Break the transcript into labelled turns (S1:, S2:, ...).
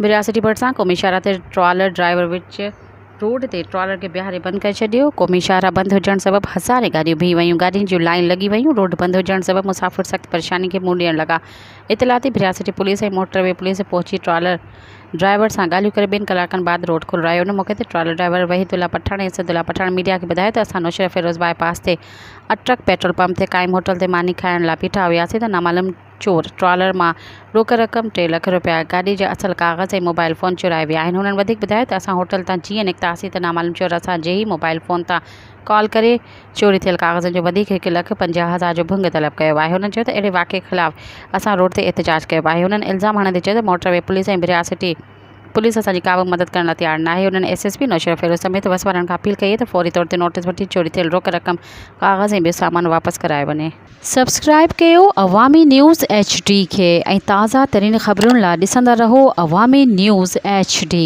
S1: ڀرياسٽي ڀرسان قومي شاھراھ ते ٽرالر ڊائيور विच रोड ते ट्रॉलर खे ॿिहारे बंदि करे छॾियो। क़ौमी शाहराह बंदि हुजण सबबि हज़ारे गाॾियूं बीह वयूं। गाॾियुनि जूं लाइन लॻी वयूं। रोड बंदि हुजण सबबि मुसाफ़िर सख़्त परेशानी खे मुंहुं ॾियण लॻा। इतलाती भिरासिटी पुलिस ऐं मोटरवे पुलिस पहुची ट्रॉलर ड्राइवर सां ॻाल्हियूं करे 2 कलाकनि बाद रोड खुलायो। उन मौक़े ते ट्रॉलर ड्राइवर वहीदुल्ला पठाण ऐं असदुल्ला पठाण मीडिया खे ॿुधायो त असां नुसरत फिरोज़ बाईपास ते अटक पेट्रोल पंप ते क़ाइम होटल ते मानी खाइण लाइ बीठा हुआसीं त नामालूम चोर ट्रॉलर मां रोक रक़म 3 लाख रुपया, गाॾी जा असल कागज़ ऐं मोबाइल फ़ोन चुराए विया आहिनि। हुननि वधीक ॿुधायो त असां होटल तां जीअं निकितासीं त नामालूम चोर असां जे ई मोबाइल फ़ोन तां कॉल करे चोरी थियल कागज़नि जो वधीक 1,50,000 जो भुंग तलब कयो आहे। हुननि चयो त अहिड़े वाक़े ख़िलाफ़ असां रोड ते एहतजाज कयो आहे। हुननि इल्ज़ाम हणंदे चयो त मोटरवे पुलिस ऐं भिरासिटी पुलिस असांजी का बि मदद करण लाइ तैयार न आहे। हुननि एसएसपी नुसरत फिरोज़ समेत वस वारनि खां अपील कई त फौरी तौर ते नोटिस वठी चोरी थियल रोक रक़म, कागज़ ऐं ॿियो सामान वापसि करायो वञे। सब्सक्राइब कयो अवामी न्यूज़ HD खे ऐं ताज़ा तरीन ख़बरुनि लाइ ॾिसंदा रहो अवामी न्यूज़ HD।